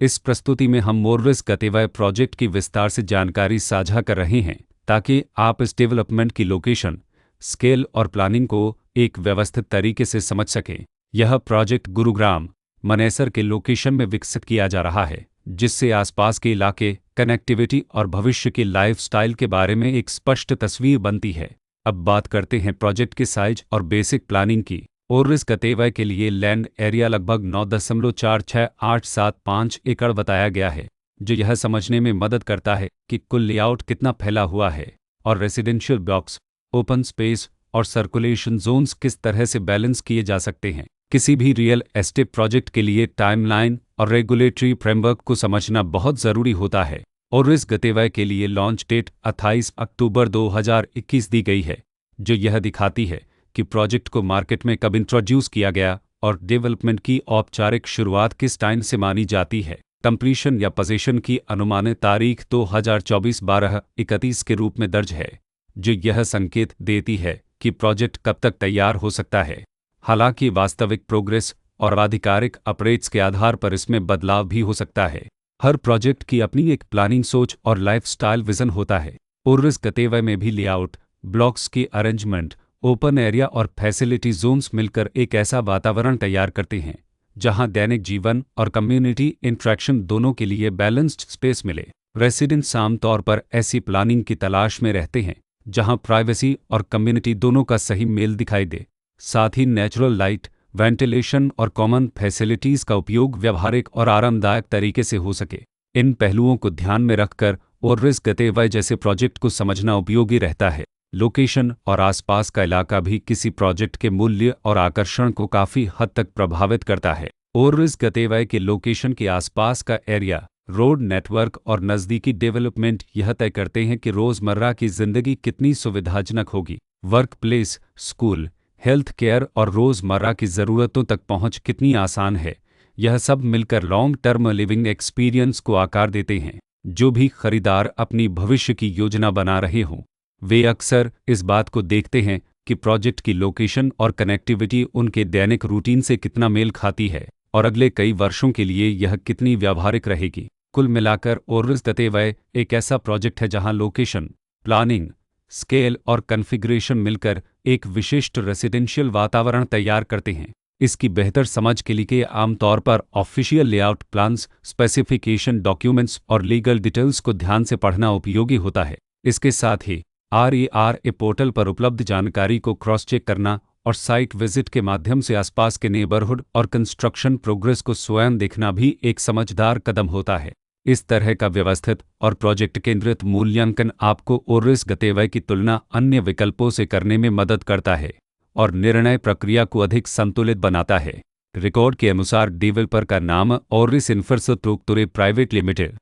इस प्रस्तुति में हम मोरविस गतेवाय प्रोजेक्ट की विस्तार से जानकारी साझा कर रहे हैं ताकि आप इस डेवलपमेंट की लोकेशन, स्केल और प्लानिंग को एक व्यवस्थित तरीके से समझ सकें। यह प्रोजेक्ट गुरुग्राम, मनेसर के लोकेशन में विकसित किया जा रहा है, जिससे आसपास के इलाके, कनेक्टिविटी और भविष्य के लाइफस्टाइल के बारे में एक स्पष्ट तस्वीर बनती है। अब बात करते हैं प्रोजेक्ट के साइज और बेसिक प्लानिंग की। मोरविस गतेवाय के लिए लैंड एरिया लगभग 9.46875 एकड़ बताया गया है, जो यह समझने में मदद करता है कि कुल लेआउट कितना फैला हुआ है और रेसिडेंशियल ब्लॉक्स, ओपन स्पेस और सर्कुलेशन जोन्स किस तरह से बैलेंस किए जा सकते हैं। किसी भी रियल एस्टेट प्रोजेक्ट के लिए टाइमलाइन और रेगुलेटरी फ्रेमवर्क को समझना बहुत ज़रूरी होता है। मोरविस गतेवाय के लिए लॉन्च डेट 28 अक्टूबर 2021 दी गई है, जो यह दिखाती है कि प्रोजेक्ट को मार्केट में कब इंट्रोड्यूस किया गया और डेवलपमेंट की औपचारिक शुरुआत किस टाइम से मानी जाती है। कंप्लीशन या पोजीशन की अनुमानित तारीख 2024-12-31 के रूप में दर्ज है, जो यह संकेत देती है कि प्रोजेक्ट कब तक तैयार हो सकता है। हालांकि वास्तविक प्रोग्रेस और आधिकारिक अपडेट्स के आधार पर इसमें बदलाव भी हो सकता है। हर प्रोजेक्ट की अपनी एक प्लानिंग सोच और लाइफस्टाइल विजन होता है। मोरविस गतेवाय में भी लेआउट, ब्लॉक्स की अरेंजमेंट, ओपन एरिया और फैसिलिटी जोन्स मिलकर एक ऐसा वातावरण तैयार करते हैं जहां दैनिक जीवन और कम्युनिटी इंटरेक्शन दोनों के लिए बैलेंस्ड स्पेस मिले। रेसिडेंट्स आमतौर पर ऐसी प्लानिंग की तलाश में रहते हैं जहां प्राइवेसी और कम्युनिटी दोनों का सही मेल दिखाई दे। साथ ही नेचुरल लाइट, वेंटिलेशन और कॉमन फैसिलिटीज़ का उपयोग व्यावहारिक और आरामदायक तरीके से हो सके। इन पहलुओं को ध्यान में रखकर मोरविस गतेवाय जैसे प्रोजेक्ट को समझना उपयोगी रहता है। लोकेशन और आसपास का इलाका भी किसी प्रोजेक्ट के मूल्य और आकर्षण को काफ़ी हद तक प्रभावित करता है। मोरविस गतेवाय के लोकेशन के आसपास का एरिया, रोड नेटवर्क और नज़दीकी डेवलपमेंट यह तय करते हैं कि रोज़मर्रा की ज़िंदगी कितनी सुविधाजनक होगी। Work place, school, health care और रोज़मर्रा की ज़रूरतों तक पहुंच कितनी आसान है। यह सब मिलकर लॉन्ग टर्म लिविंग एक्सपीरियंस को आकार देते हैं। जो भी खरीदार अपनी भविष्य की योजना बना रहे हों, वे अक्सर इस बात को देखते हैं कि प्रोजेक्ट की लोकेशन और कनेक्टिविटी उनके दैनिक रूटीन से कितना मेल खाती है और अगले कई वर्षों के लिए यह कितनी व्यावहारिक रहेगी। कुल मिलाकर मोरविस गतेवाय एक ऐसा प्रोजेक्ट है जहां लोकेशन, प्लानिंग, स्केल और कॉन्फ़िगरेशन मिलकर एक विशिष्ट रेसिडेंशियल वातावरण तैयार करते हैं। इसकी बेहतर समझ के लिए आमतौर पर official layout plans, specification documents और लीगल डिटेल्स को ध्यान से पढ़ना उपयोगी होता है। इसके साथ ही RERA पोर्टल पर उपलब्ध जानकारी को क्रॉस चेक करना और साइट विजिट के माध्यम से आसपास के नेबरहुड और कंस्ट्रक्शन प्रोग्रेस को स्वयं देखना भी एक समझदार कदम होता है। इस तरह का व्यवस्थित और प्रोजेक्ट केंद्रित मूल्यांकन आपको मोरविस गतेवाय की तुलना अन्य विकल्पों से करने में मदद करता है और निर्णय प्रक्रिया को अधिक संतुलित बनाता है। रिकॉर्ड के अनुसार डेवलपर का नाम मोरविस इंफ्रास्ट्रक्चर प्राइवेट लिमिटेड